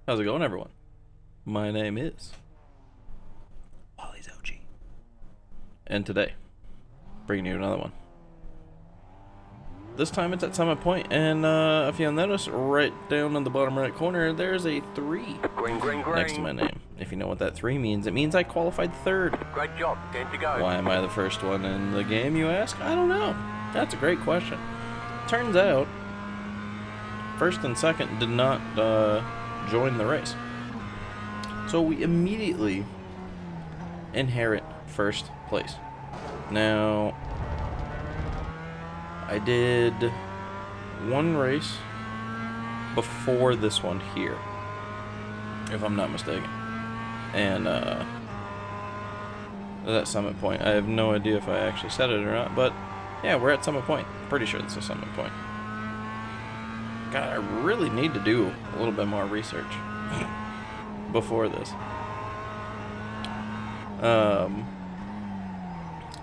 How's it going, everyone? My name is WallysOG, and today, bringing you another one. This time it's at Summit Point, and if you'll notice, right down in the bottom right corner, there's a 3 next to my name. If you know what that 3 means, it means I qualified 3rd. Great job, 10 to go. Why am I the first one in the game, you ask? I don't know. That's a great question. Turns out, 1st and 2nd did not join the race. So we immediately inherit 1st place. Now, I did 1 race before this one here, if I'm not mistaken. And that Summit Point, I have no idea if I actually said it or not, but yeah, we're at Summit Point. Pretty sure this is Summit Point. God, I really need to do a little bit more research before this.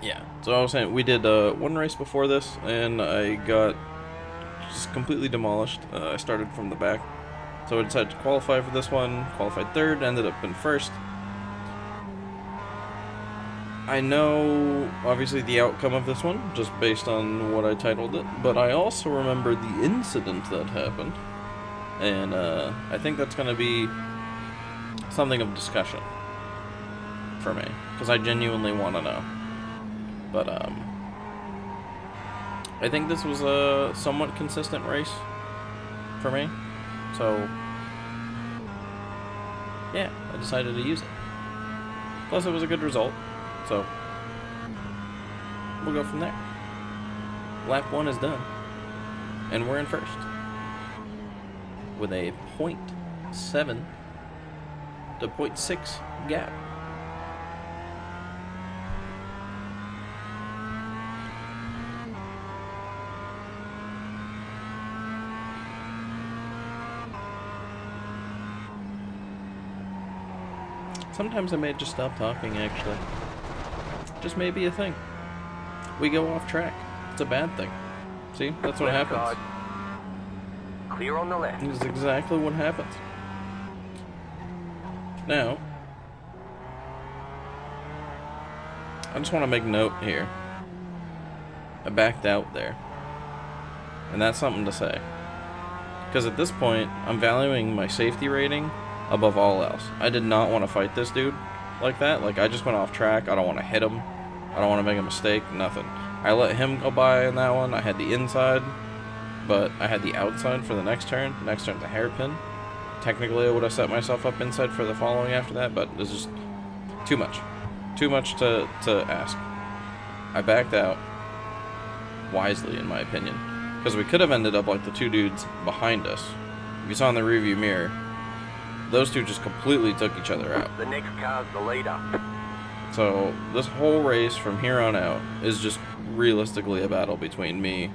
Yeah, so I was saying, we did 1 race before this, and I got just completely demolished. I started from the back, so I decided to qualify for this one, qualified 3rd, ended up in 1st. I know, obviously, the outcome of this one, just based on what I titled it, but I also remember the incident that happened, and I think that's going to be something of discussion for me, because I genuinely want to know. But I think this was a somewhat consistent race for me, so yeah, I decided to use it. Plus, it was a good result, so we'll go from there. Lap 1 is done, and we're in 1st with a 0.7 to 0.6 gap. Sometimes I may just stop talking, actually. Just may be a thing. We go off track. It's a bad thing. See? That's what happens. Side. Clear on the left. This is exactly what happens. Now, I just want to make note here. I backed out there. And that's something to say. Because at this point, I'm valuing my safety rating above all else. I did not want to fight this dude like that. Like, I just went off track. I don't want to hit him. I don't want to make a mistake. Nothing. I let him go by on that one. I had the inside, but I had the outside for the next turn. The next turn's a hairpin. Technically, I would have set myself up inside for the following after that, but this is too much. Too much to ask. I backed out wisely, in my opinion, because we could have ended up like the 2 dudes behind us. If you saw in the rearview mirror, those 2 just completely took each other out. The next car's the leader. So this whole race from here on out is just realistically a battle between me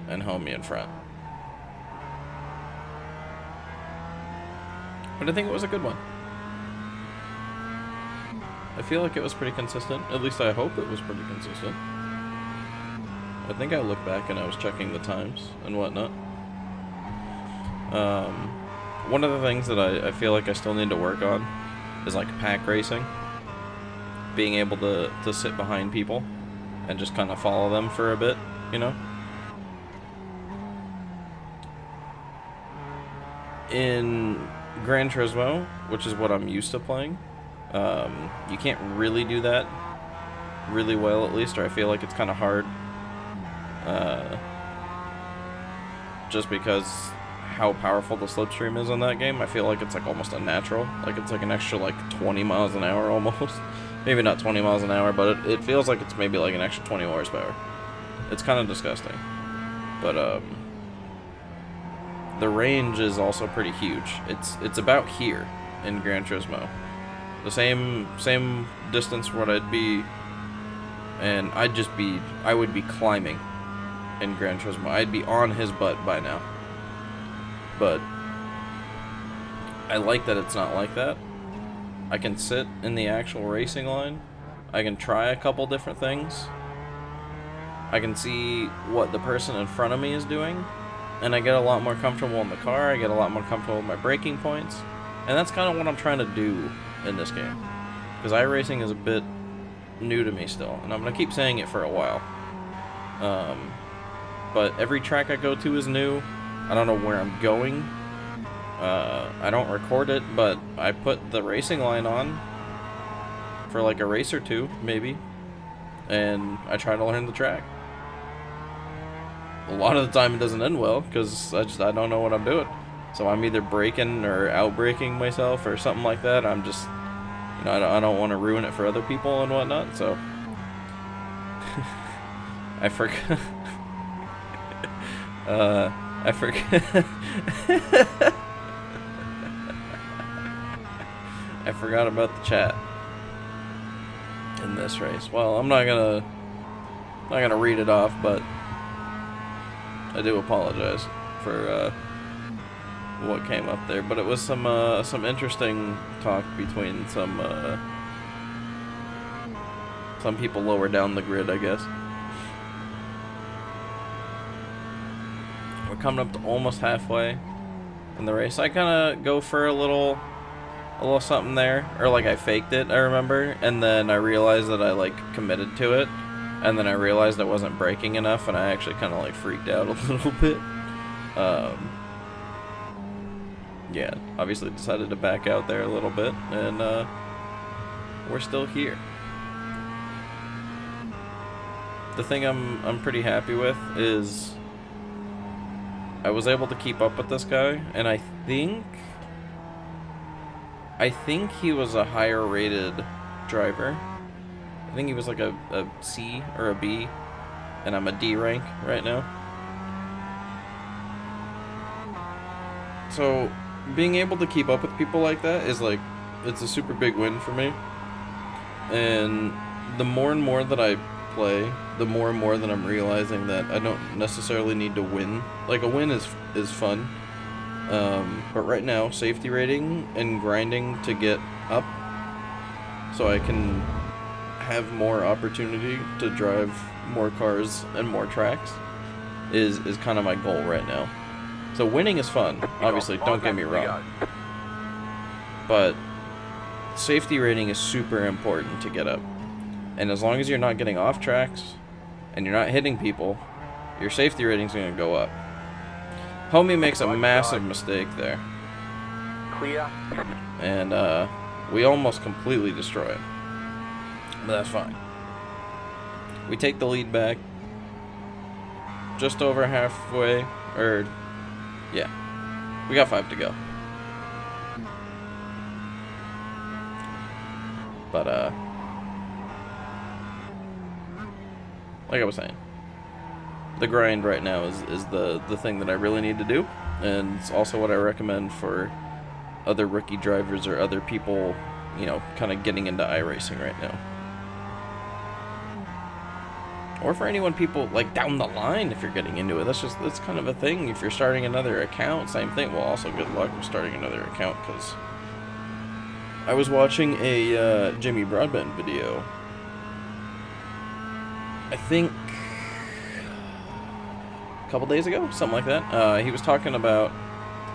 and homie in front. But I think it was a good one. I feel like it was pretty consistent. At least I hope it was pretty consistent. I think I looked back and I was checking the times and whatnot. One of the things that I feel like I still need to work on is like pack racing. Being able to sit behind people and just kind of follow them for a bit, you know? In Gran Turismo, which is what I'm used to playing, you can't really do that really well, at least, or I feel like it's kind of hard. Just because how powerful the slipstream is on that game, I feel like it's like almost unnatural. Like it's like an extra like 20 miles an hour almost. Maybe not 20 miles an hour, but it feels like it's maybe like an extra 20 horsepower. It's kind of disgusting. But the range is also pretty huge. It's about here in Gran Turismo. The same distance what I'd be, and I would be climbing in Gran Turismo. I'd be on his butt by now. But I like that it's not like that. I can sit in the actual racing line. I can try a couple different things. I can see what the person in front of me is doing, and I get a lot more comfortable in the car. I get a lot more comfortable with my braking points, and that's kind of what I'm trying to do in this game, because iRacing is a bit new to me still, and I'm gonna keep saying it for a while. But every track I go to is new. I don't know where I'm going. I don't record it, but I put the racing line on for like a race or two, maybe, and I try to learn the track. A lot of the time it doesn't end well, because I don't know what I'm doing. So I'm either braking or out-braking myself or something like that. I'm just, you know, I don't want to ruin it for other people and whatnot, so... I forgot... I forgot... I forgot about the chat in this race. Well, I'm not gonna read it off, but I do apologize for what came up there. But it was some interesting talk between some people lower down the grid, I guess. We're coming up to almost halfway in the race. I kind of go for a little something there, or like I faked it, I remember, and then I realized that I like committed to it, and then I realized I wasn't braking enough, and I actually kind of like freaked out a little bit. Yeah, obviously decided to back out there a little bit, and we're still here. The thing I'm pretty happy with is I was able to keep up with this guy, and I think he was a higher rated driver. I think he was like a C or a B, and I'm a D rank right now. So being able to keep up with people like that is like, it's a super big win for me. And the more and more that I play, the more and more that I'm realizing that I don't necessarily need to win. Like, a win is fun. But right now, safety rating and grinding to get up so I can have more opportunity to drive more cars and more tracks is kind of my goal right now. So winning is fun, obviously, don't get me wrong. But safety rating is super important to get up. And as long as you're not getting off tracks and you're not hitting people, your safety rating's going to go up. Homie makes a massive mistake there. Clear. And we almost completely destroy it. But that's fine. We take the lead back. Just over halfway. Or, yeah. We got 5 to go. But, like I was saying, the grind right now is the thing that I really need to do, and it's also what I recommend for other rookie drivers or other people, you know, kind of getting into iRacing right now. Or for anyone, people like down the line, if you're getting into it, that's kind of a thing. If you're starting another account, same thing. Well, also good luck with starting another account, because I was watching a Jimmy Broadbent video, I think a couple days ago, something like that. He was talking about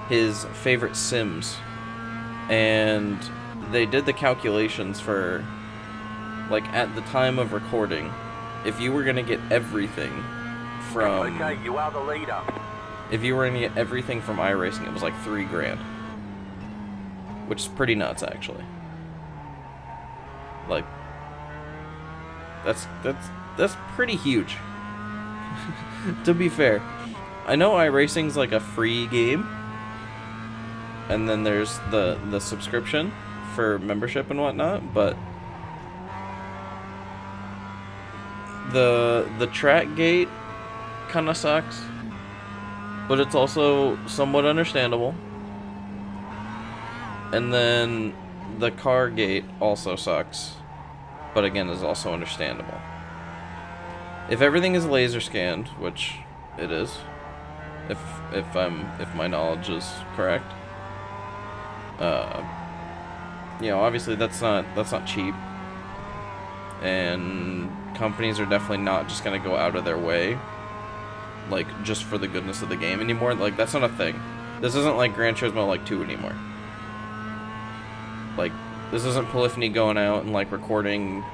his favorite sims, and they did the calculations for, like, at the time of recording, if you were gonna get everything from... Okay, you are the leader. If you were gonna get everything from iRacing, it was like $3 grand. Which is pretty nuts, actually. Like, that's pretty huge. To be fair. I know iRacing's like a free game, and then there's the subscription for membership and whatnot, but the track gate kind of sucks, but it's also somewhat understandable. And then the car gate also sucks, but again is also understandable. If everything is laser scanned, which it is, if my knowledge is correct, you know, obviously that's not cheap, and companies are definitely not just gonna go out of their way like, just for the goodness of the game anymore. Like, that's not a thing. This isn't like Gran Turismo, like, 2 anymore. Like, this isn't Polyphony going out and, like, recording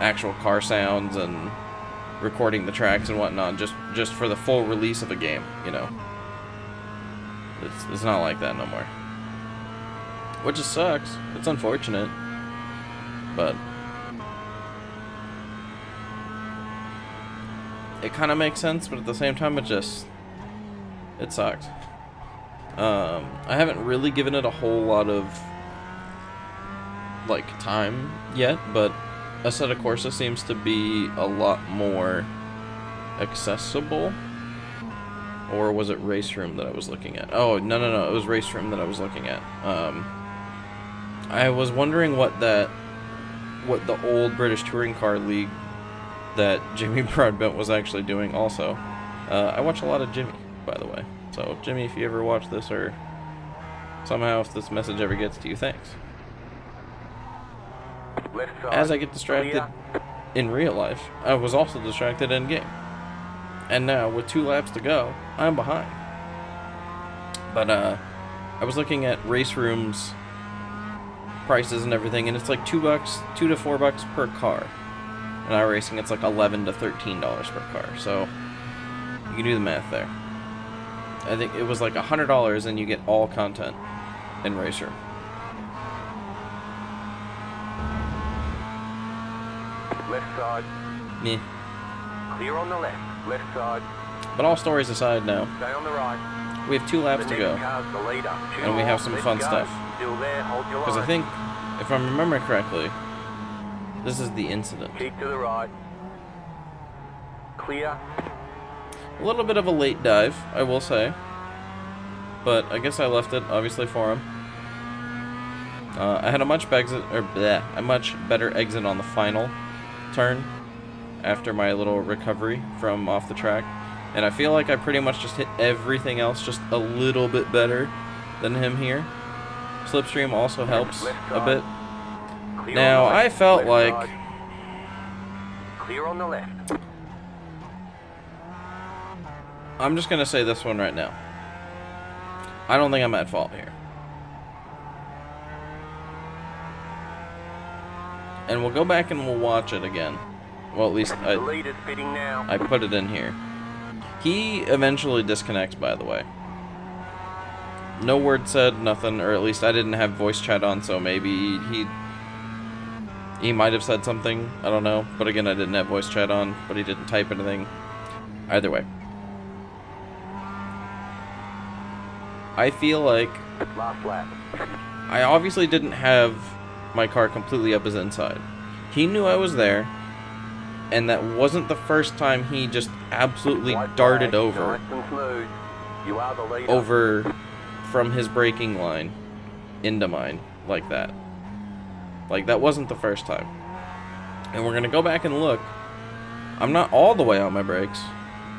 actual car sounds and recording the tracks and whatnot, just for the full release of a game, you know. It's not like that no more. Which just sucks. It's unfortunate. But it kind of makes sense, but at the same time, it sucks. I haven't really given it a whole lot of, like, time yet, but Assetto Corsa seems to be a lot more accessible. Or was it Race Room that I was looking at? Oh, no, it was Race Room that I was looking at. I was wondering what the old British Touring Car League that Jimmy Broadbent was actually doing also. I watch a lot of Jimmy, by the way. So, Jimmy, if you ever watch this, or somehow if this message ever gets to you, thanks. As I get distracted in real life, I was also distracted in game. And now, with 2 laps to go, I'm behind. But, I was looking at Race Room's prices and everything, and it's like $2 to $4 per car. In iRacing, it's like $11 to $13 per car. So, you can do the math there. I think it was like $100 and you get all content in Race Room. Left side. Meh. Clear on the left. Left side. But all stories aside now, Stay on the right. we have 2 laps to go. Car's the leader. And we have some fun stuff. Still there. Hold your Because I line. think, if I'm remembering correctly, this is the incident. Keep to the right. Clear. A little bit of a late dive, I will say. But I guess I left it, obviously, for him. I had a much better exit on the final turn after my little recovery from off the track. And I feel like I pretty much just hit everything else just a little bit better than him here. Slipstream also helps a bit. Clear Now, on the left. I felt Left like... side. Clear on the left. I'm just going to say this one right now. I don't think I'm at fault here. And we'll go back and we'll watch it again. Well, at least The leader's fitting now. I put it in here. He eventually disconnects, by the way. No word said, nothing, or at least I didn't have voice chat on, so maybe he might have said something, I don't know. But again, I didn't have voice chat on, but he didn't type anything. Either way. I feel like Last lap. I obviously didn't have my car completely up his inside. He knew I was there, and that wasn't the first time he just absolutely White darted flag, over Nice and smooth. You are the leader. over from his braking line into mine like that. Like, that wasn't the first time. And we're gonna go back and look. I'm not all the way on my brakes.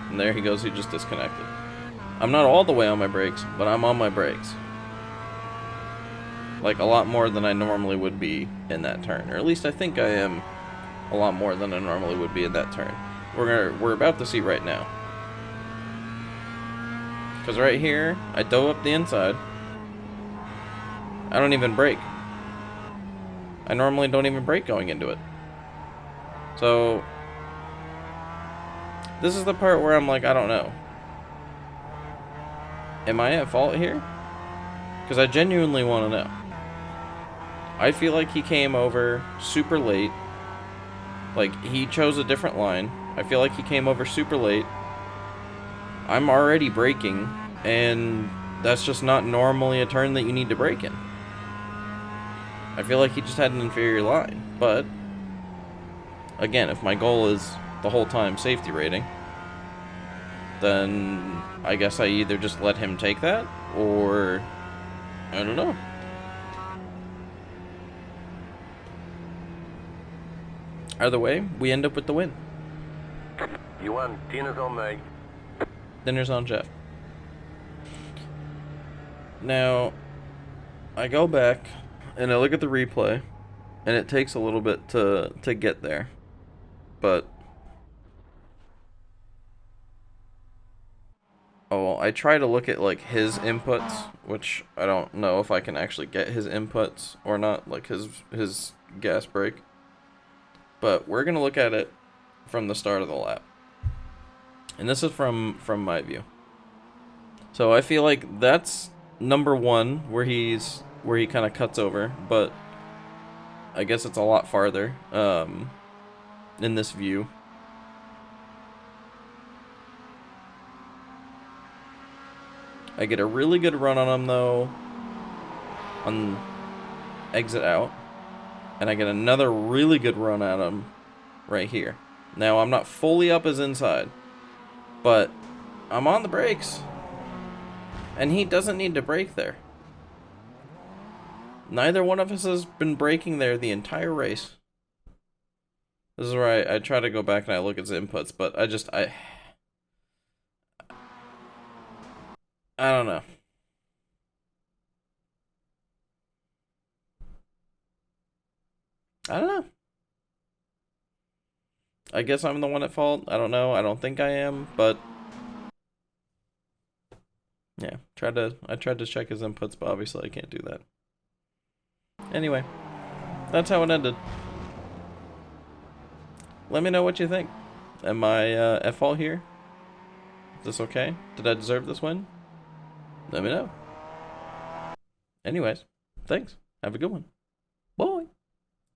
And there he goes, he just disconnected. I'm not all the way on my brakes, but I'm on my brakes. Like, a lot more than I normally would be in that turn. Or at least I think I am a lot more than I normally would be in that turn. We're about to see right now. Because right here, I dove up the inside. I don't even brake. I normally don't even brake going into it. So, this is the part where I'm like, I don't know. Am I at fault here? Because I genuinely want to know. I feel like he came over super late. Like, he chose a different line. I feel like he came over super late. I'm already braking, and that's just not normally a turn that you need to brake in. I feel like he just had an inferior line. But, again, if my goal is the whole time safety rating, then I guess I either just let him take that, or I don't know. Either way, we end up with the win. You won. Dinner's on me. Dinner's on Jeff. Now, I go back and I look at the replay, and it takes a little bit to get there. But Oh, I try to look at like his inputs, which I don't know if I can actually get his inputs or not, like his gas brake. But we're gonna look at it from the start of the lap, and this is from my view. So I feel like that's number one where he kind of cuts over, but I guess it's a lot farther in this view. I get a really good run on him, though, on exit out. And I get another really good run at him right here. Now, I'm not fully up his inside, but I'm on the brakes. And he doesn't need to brake there. Neither one of us has been braking there the entire race. This is where I try to go back and I look at his inputs, but I don't know. I don't know. I guess I'm the one at fault. I don't know. I don't think I am, but yeah, I tried to check his inputs, but obviously I can't do that. Anyway, that's how it ended. Let me know what you think. Am I at fault here? Is this okay? Did I deserve this win? Let me know. Anyways, thanks. Have a good one.